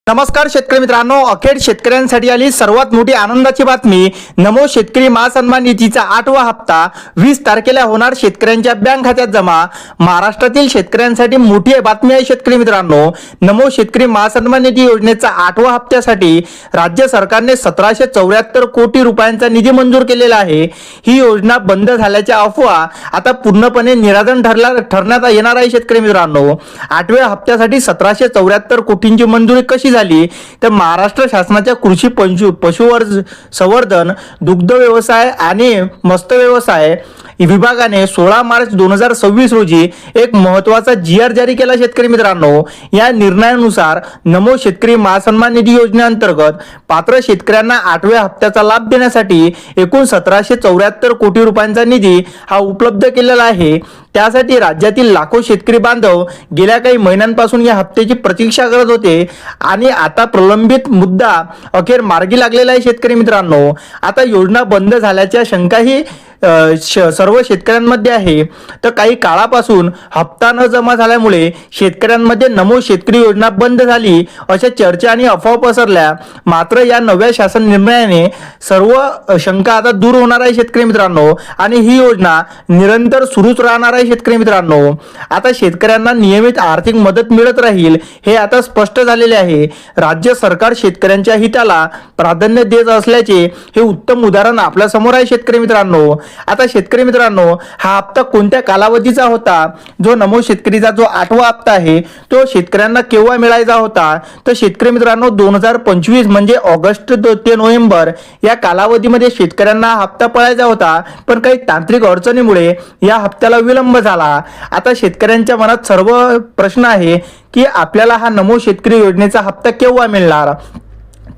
नमस्कार शेतकरी मित्रांनो, अखेर शेतकऱ्यांसाठी आली सर्वात मोठी आनंदाची बातमी। नमो शेतकरी महासन्मान निधीचा 8वा हप्ता 20 तारखेला होणार शेतकऱ्यांच्या बँक खात्यात जमा। महाराष्ट्रातील शेतकऱ्यांसाठी मोठी बातमी आहे शेतकरी मित्रांनो। नमो शेतकरी महासन्मान निधी योजनेचा 8व्या हप्त्यासाठी राज्य सरकारने 1774 कोटी रुपयांचा निधी मंजूर केलेला आहे। ही योजना बंद झाल्याच्या अफवा आता पूर्णपणे निराधार ठरण्यात येणार आहे शेतकरी मित्रांनो। 8व्या हप्त्यासाठी 1774 कोटींची मंजुरी कशी झाली तर महाराष्ट्र शासनाच्या कृषी पशुसंवर्धन, दुग्ध व्यवसाय आणि मत्स्य व्यवसाय विभागाने 16 मार्च 2026 रोजी एक महत्त्वाचा GR जारी केला शेतकरी मित्रांनो। या निर्णयानुसार नमो शेतकरी महासन्मान निधी योजनेअंतर्गत पात्र शेतकऱ्यांना 8व्या हप्त्याचा लाभ देण्यासाठी एकूण 1774 कोटी रुपयांचा निधी हा उपलब्ध केलेला आहे। त्यासाठी राज्यातील लाखो शेतकरी बांधव गेल्या काही महिन्यांपासून या हप्त्याची प्रतीक्षा करत होते आणि आता प्रलंबित मुद्दा अखेर मार्गी लागलेला आहे शेतकरी मित्रांनो। आता योजना बंद झाल्याच्या शंकाही सर्व शेतकऱ्यांमध्ये आहे। तर काही काळापासून हप्ता न जमा झाल्यामुळे शेतकऱ्यांमध्ये नमो शेतकरी योजना बंद झाली अशा चर्चा आणि अफवा पसरल्या। मात्र या नव्या शासन निर्णयाने सर्व शंका आता दूर होणार आहे शेतकरी मित्रांनो आणि ही योजना निरंतर सुरूच राहणार आहे शेतकरी मित्रांनो। आता शेतकऱ्यांना नियमित आर्थिक मदत मिळत राहील हे आता स्पष्ट झालेले आहे। राज्य सरकार शेतकऱ्यांच्या हिताला प्राधान्य देत असल्याचे हे उत्तम उदाहरण आपल्या समोर आहे शेतकरी मित्रांनो। आता शेतकरी मित्रांनो, हा हप्ता कोणत्या कालावधीचा होता? जो नमो शेतकरीचा जो 8वा हप्ता आहे तो शेतकऱ्यांना केव्हा मिळायचा होता? तर शेतकरी मित्रांनो 2025 म्हणजे ऑगस्ट ते नोव्हेंबर या कालावधीमध्ये शेतकऱ्यांना हप्ता पडायचा होता, पण काही तांत्रिक अडचणीमुळे या हप्त्याला विलंब झाला। आता शेतकऱ्यांच्या मनात सर्व प्रश्न आहे की आपल्याला हा नमो शेतकरी योजनेचा हप्ता केव्हा मिळणार?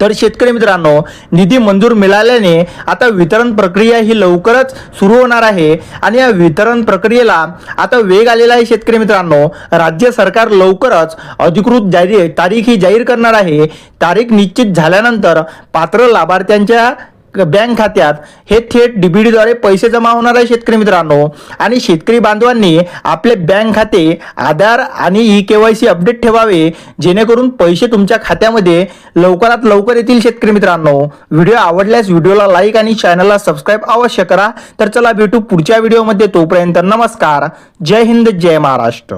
तर शेतकरी मित्रांनो, निधी मंजूर मिळाल्याने आता वितरण प्रक्रिया ही लवकरच सुरू होणार आहे आणि या वितरण प्रक्रियेला आता वेग आलेला आहे शेतकरी मित्रांनो। राज्य सरकार लवकरच अधिकृत तारीख ही जाहीर करणार आहे। तारीख निश्चित झाल्यानंतर पात्र लाभार्थ्यांच्या बँक खात्यात हे थेट DBT द्वारे पैसे जमा होणार आहे शेतकरी मित्रांनो। आणि शेतकरी बांधवांनी आपले बँक खाते, आधार आणि eKYC अपडेट ठेवावे जेणेकरून पैसे तुमच्या खात्यामध्ये लवकरात लवकर येतील शेतकरी मित्रांनो। व्हिडिओ आवडल्यास व्हिडिओला लाईक आणि चॅनलला सबस्क्राईब अवश्य करा। तर चला भेटू पुढच्या व्हिडिओमध्ये, तोपर्यंत नमस्कार, जय हिंद, जय महाराष्ट्र।